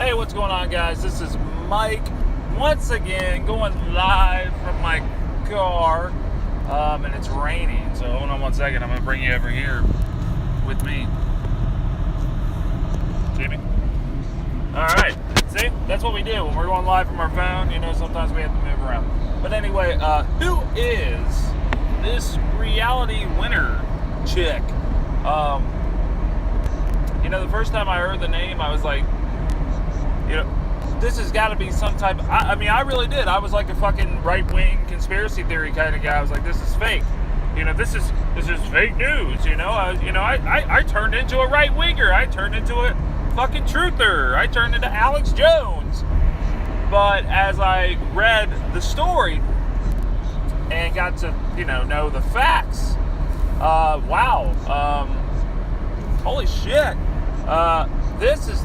Hey, what's going on, guys? This is Mike, once again, going live from my car, and it's raining, so hold on one second. I'm going to bring you over here with me. See me? Alright, see? That's what we do when we're going live from our phone. You know, sometimes we have to move around. But anyway, who is this reality winner chick? You know, the first time I heard the name, I was like, you know, this has got to be some type of, I mean, I really did. I was like a fucking right-wing conspiracy theory kind of guy. I was like, this is fake. You know, this is fake news. You know, I turned into a right-winger. I turned into a fucking truther. I turned into Alex Jones. But as I read the story and got to, you know the facts, wow, holy shit. This is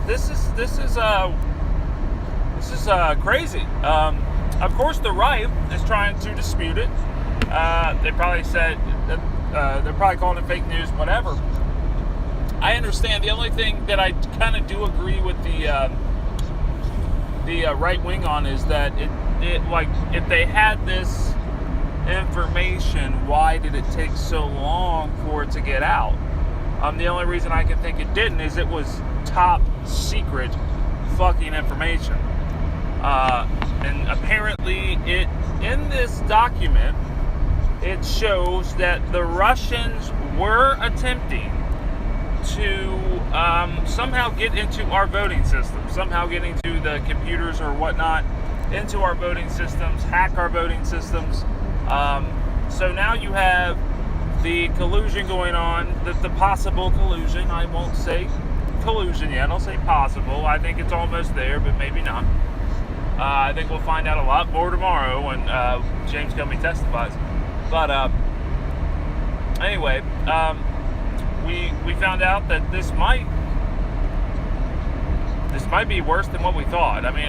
crazy. Of course, the right is trying to dispute it. They probably said that they're probably calling it fake news, whatever. I understand. The only thing that I kind of do agree with the right wing on is that it like, if they had this information, why did it take so long for it to get out? The only reason I can think it didn't is it was top secret fucking information. And apparently in this document, it shows that the Russians were attempting to somehow get into our voting system, somehow get into the computers or whatnot, into our voting systems, hack our voting systems. So now you have the collusion going on, the possible collusion. I won't say collusion yet, I'll say possible. I think it's almost there, but maybe not. I think we'll find out a lot more tomorrow when James Comey testifies. But anyway, we found out that this might be worse than what we thought. I mean,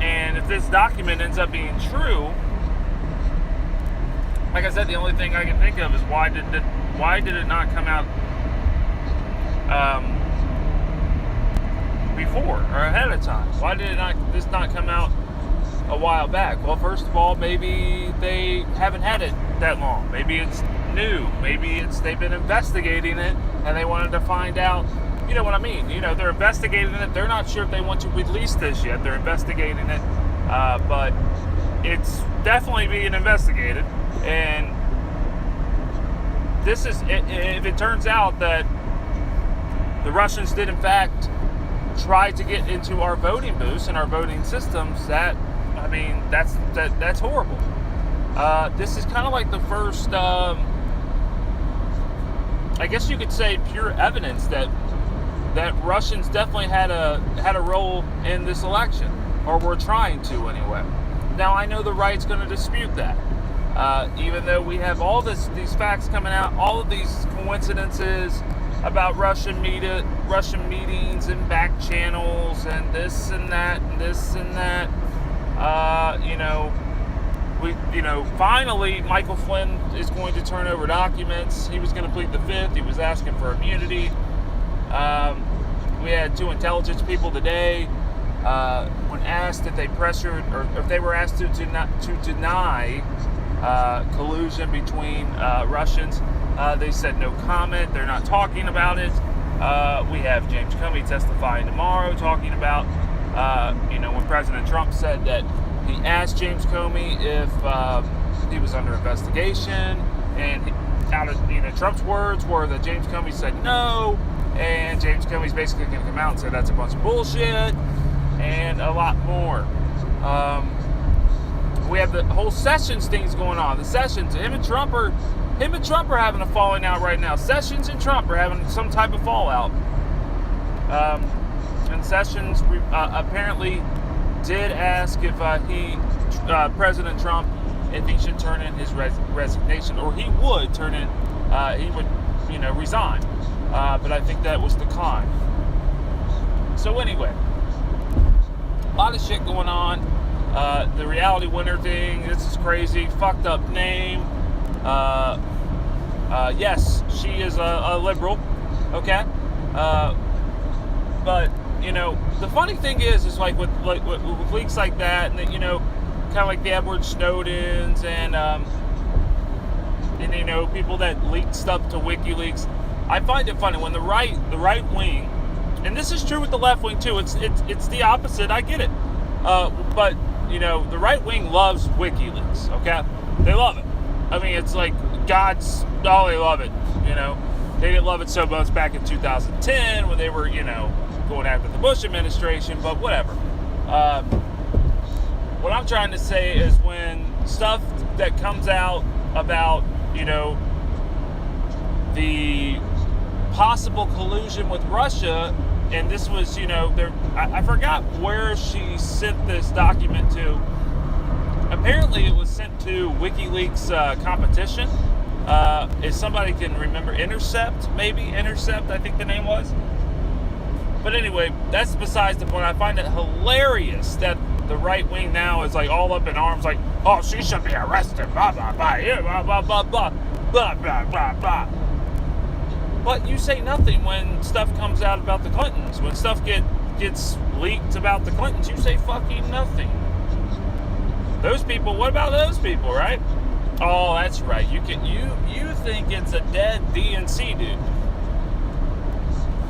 and if this document ends up being true, like I said, the only thing I can think of is why did it not come out before or ahead of time? Why did this not come out a while back? Well, first of all, maybe they haven't had it that long. Maybe it's new. Maybe they've been investigating it and they wanted to find out. You know what I mean? You know, they're investigating it. They're not sure if they want to release this yet. They're investigating it, but it's definitely being investigated. And this is, if it turns out that the Russians did in fact try to get into our voting booths and our voting systems, that's horrible. This is kind of like the first, I guess you could say, pure evidence that Russians definitely had a role in this election, or were trying to anyway. Now I know the right's going to dispute that. Even though we have all these facts coming out, all of these coincidences about Russian meetings and back channels and this and that and this and that. Finally Michael Flynn is going to turn over documents. He was going to plead the fifth. He was asking for immunity. We had two intelligence people today, when asked if they pressured or if they were asked to deny collusion between Russians. They said no comment. They're not talking about it. We have James Comey testifying tomorrow, talking about, when President Trump said that he asked James Comey if he was under investigation, and Trump's words were that James Comey said no, and James Comey's basically going to come out and say that's a bunch of bullshit, and a lot more. We have the whole Sessions things going on. The Sessions, him and Trump are having a falling out right now. Sessions and Trump are having some type of fallout. And Sessions apparently did ask if President Trump, if he should turn in his resignation, or he would turn in, resign. But I think that was declined. So anyway, a lot of shit going on. The reality winner thing, this is crazy. Fucked up name. Yes, she is a liberal. Okay. But you know, the funny thing is like with leaks like that, and you know, kind of like the Edward Snowdens and you know, people that leaked stuff to WikiLeaks. I find it funny when the right wing, and this is true with the left wing too. It's the opposite. I get it, but you know, the right wing loves WikiLeaks. Okay, they love it. I mean, it's like God's. Oh, they love it. You know, they didn't love it so much back in 2010 when they were, you know, going after the Bush administration. But whatever. What I'm trying to say is when stuff that comes out about, you know, the possible collusion with Russia, and this was, you know, I forgot where she sent this document to. Apparently it was sent to WikiLeaks competition. If somebody can remember, Intercept, I think the name was. But anyway, that's besides the point. I find it hilarious that the right wing now is like all up in arms, like, oh, she should be arrested, blah, blah, blah, yeah, blah, blah, blah, blah, blah, blah, blah, blah. But you say nothing when stuff comes out about the Clintons. When stuff gets leaked about the Clintons, you say fucking nothing. Those people, what about those people, right? Oh, that's right. You think it's a dead DNC dude.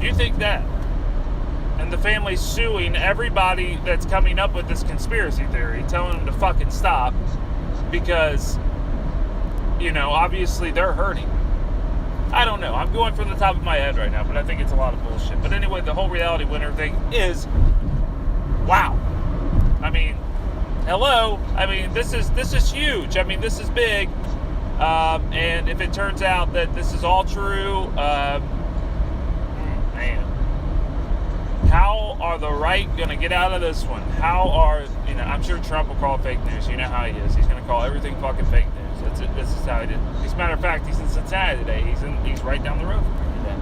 You think that. And the family's suing everybody that's coming up with this conspiracy theory, telling them to fucking stop because, you know, obviously they're hurting. I don't know. I'm going from the top of my head right now, but I think it's a lot of bullshit. But anyway, the whole reality winner thing is, wow. I mean, hello. I mean, this is huge. I mean, this is big. And if it turns out that this is all true, man, how are the right going to get out of this one? How are, you know, I'm sure Trump will call it fake news. You know how he is. He's going to call everything fucking fake news. That's it. This is how he did. As a matter of fact, he's in Cincinnati today. He's right down the road from me today.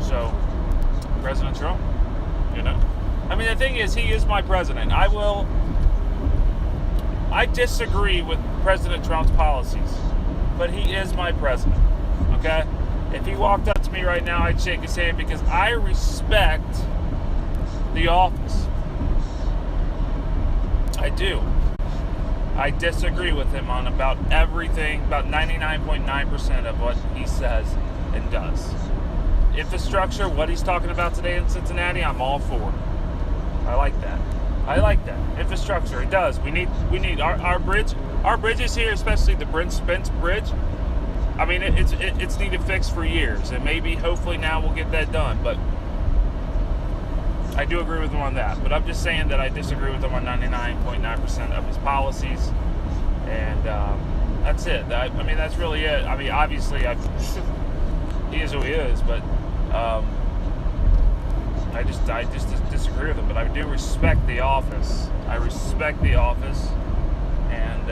So President Trump, you know, I mean, the thing is, he is my president. I disagree with President Trump's policies, but he is my president, okay? If he walked up to me right now, I'd shake his hand because I respect the office. I do. I disagree with him on about everything, about 99.9% of what he says and does. Infrastructure, what he's talking about today in Cincinnati, I'm all for. I like that. Infrastructure, it does. We need our bridge. Our bridges here, especially the Brent Spence Bridge. I mean, it's needed fixed for years, and maybe, hopefully, now we'll get that done. But I do agree with him on that. But I'm just saying that I disagree with him on 99.9% of his policies, and that's it. I mean, that's really it. I mean, obviously, he is who he is, but I just disagree with him. But I do respect the office. And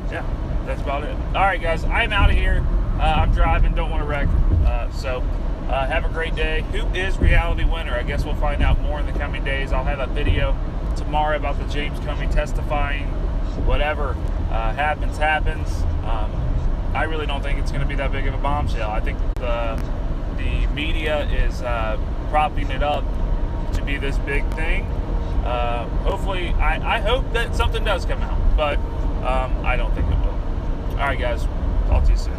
yeah, that's about it. All right, guys, I'm out of here. I'm driving, don't want to wreck. So have a great day. Who is reality winner? I guess we'll find out more in the coming days. I'll have a video tomorrow about the James Comey testifying. Whatever happens. I really don't think it's going to be that big of a bombshell. I think the media is propping it up to be this big thing. Hopefully, I hope that something does come out, but I don't think it will. All right, guys, talk to you soon.